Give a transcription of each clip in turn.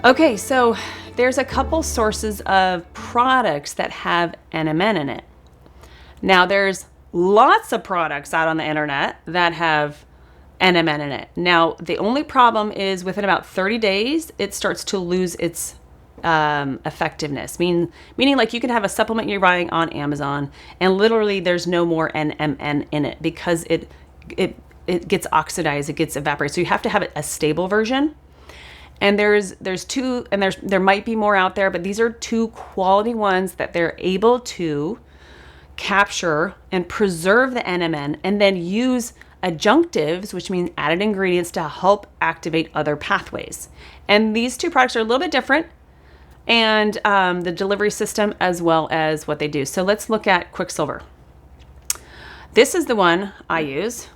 Okay, so there's a couple sources of products that have NMN in it. Now, there's lots of products out on the internet that have NMN in it. Now, the only problem is within about 30 days, it starts to lose its effectiveness. Meaning like you can have a supplement you're buying on Amazon and literally there's no more NMN in it because it gets oxidized, it gets evaporated. So you have to have a stable version. And there's two, and there might be more out there, but these are two quality ones that they're able to capture and preserve the NMN and then use adjunctives, which means added ingredients, to help activate other pathways. And these two products are a little bit different, and the delivery system as well as what they do. So let's look at Quicksilver. This is the one I use.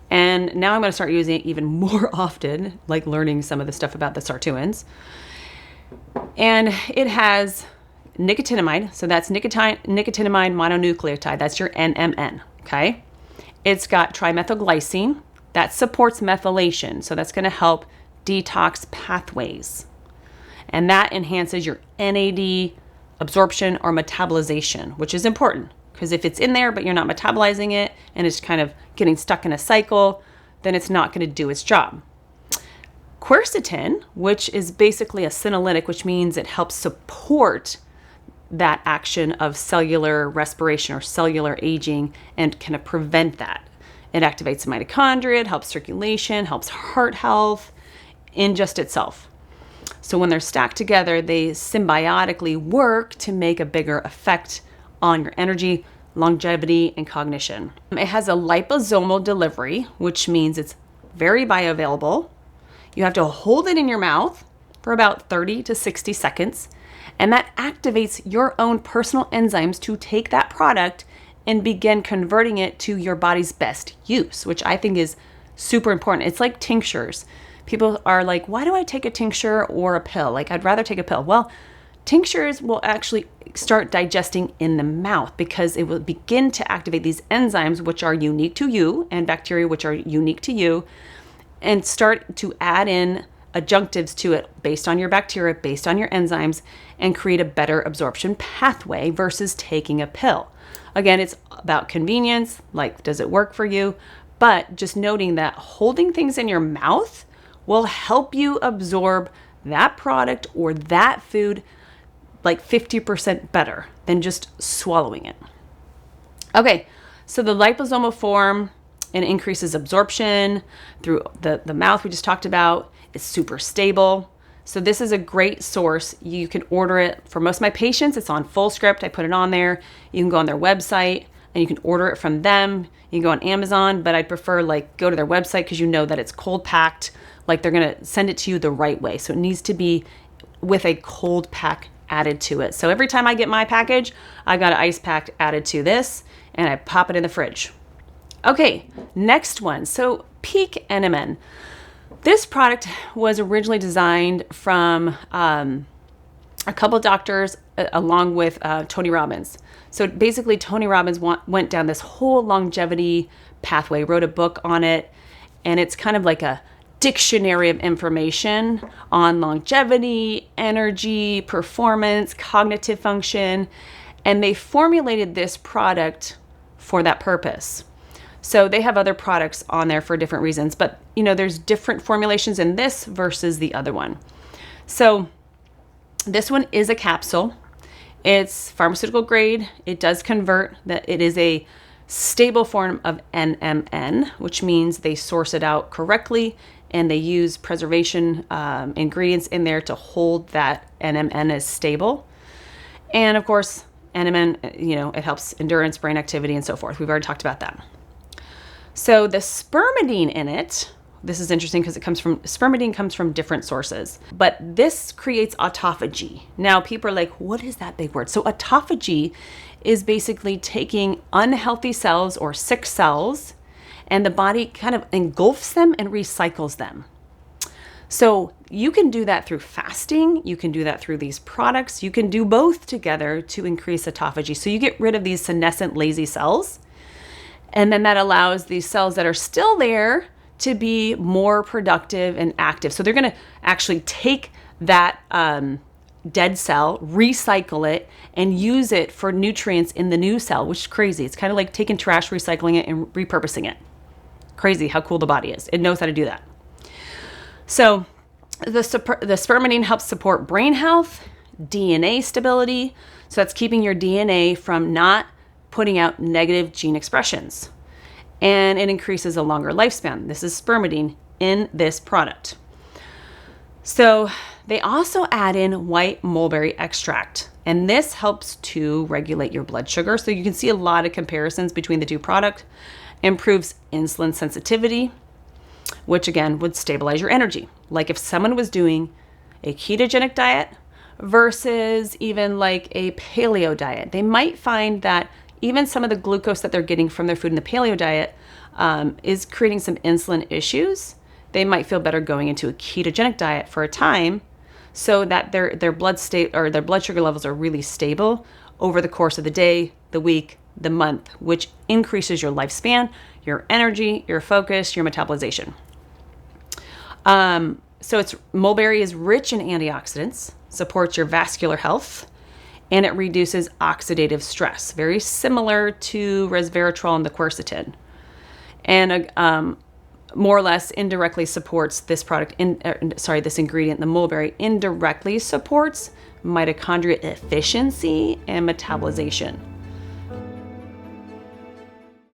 And now I'm going to start using it even more often, like learning some of the stuff about the sirtuins. And it has nicotinamide. So that's nicotinamide mononucleotide. That's your NMN, okay? It's got trimethylglycine. That supports methylation. So that's going to help detox pathways. And that enhances your NAD absorption or metabolization, which is important. Because if it's in there, but you're not metabolizing it and it's kind of getting stuck in a cycle, then it's not going to do its job. Quercetin, which is basically a senolytic, which means it helps support that action of cellular respiration or cellular aging and kind of prevent that. It activates the mitochondria, it helps circulation, helps heart health in just itself. So when they're stacked together, they symbiotically work to make a bigger effect on your energy, longevity, and cognition. It has a liposomal delivery, which means it's very bioavailable. You have to hold it in your mouth for about 30 to 60 seconds, and that activates your own personal enzymes to take that product and begin converting it to your body's best use, which I think is super important. It's like tinctures. People are like, why do I take a tincture or a pill? Like, I'd rather take a pill. Well, tinctures will actually start digesting in the mouth because it will begin to activate these enzymes, which are unique to you, and bacteria, which are unique to you, and start to add in adjunctives to it based on your bacteria, based on your enzymes, and create a better absorption pathway versus taking a pill. Again, it's about convenience, like, does it work for you? But just noting that holding things in your mouth will help you absorb that product or that food like 50% better than just swallowing it. Okay, so the liposomal form, it increases absorption through the mouth we just talked about. It's super stable. So this is a great source. You can order it for most of my patients. It's on Fullscript. I put it on there. You can go on their website and you can order it from them. You can go on Amazon, but I'd prefer like go to their website because you know that it's cold packed. Like they're going to send it to you the right way. So it needs to be with a cold pack added to it. So every time I get my package, I got an ice pack added to this and I pop it in the fridge. Okay, next one. So Peak NMN. This product was originally designed from a couple doctors along with Tony Robbins. So basically Tony Robbins went down this whole longevity pathway, wrote a book on it, and it's kind of like a dictionary of information on longevity, energy, performance, cognitive function, and they formulated this product for that purpose. So they have other products on there for different reasons, but you know, there's different formulations in this versus the other one. So this one is a capsule. It's pharmaceutical grade. It does convert that. It is a stable form of NMN, which means they source it out correctly and they use preservation ingredients in there to hold that NMN as stable. And of course, NMN, you know, it helps endurance, brain activity, and so forth. We've already talked about that. So the spermidine in it, this is interesting because spermidine comes from different sources, but this creates autophagy. Now people are like, what is that big word? So autophagy is basically taking unhealthy cells or sick cells, and the body kind of engulfs them and recycles them. So you can do that through fasting. You can do that through these products. You can do both together to increase autophagy. So you get rid of these senescent, lazy cells. And then that allows these cells that are still there to be more productive and active. So they're going to actually take that dead cell, recycle it, and use it for nutrients in the new cell, which is crazy. It's kind of like taking trash, recycling it, and repurposing it. Crazy how cool the body is. It knows how to do that. So the spermidine helps support brain health, DNA stability. So that's keeping your DNA from not putting out negative gene expressions. And it increases a longer lifespan. This is spermidine in this product. So they also add in white mulberry extract, and this helps to regulate your blood sugar. So you can see a lot of comparisons between the two products. Improves insulin sensitivity, which again would stabilize your energy. Like if someone was doing a ketogenic diet versus even like a paleo diet, they might find that even some of the glucose that they're getting from their food in the paleo diet is creating some insulin issues. They might feel better going into a ketogenic diet for a time so that their blood state or their blood sugar levels are really stable over the course of the day, the week, the month, which increases your lifespan, your energy, your focus, your metabolization. So mulberry is rich in antioxidants, supports your vascular health, and it reduces oxidative stress, very similar to resveratrol and the quercetin. And more or less indirectly supports this product, this ingredient, the mulberry, indirectly supports mitochondrial efficiency and metabolization.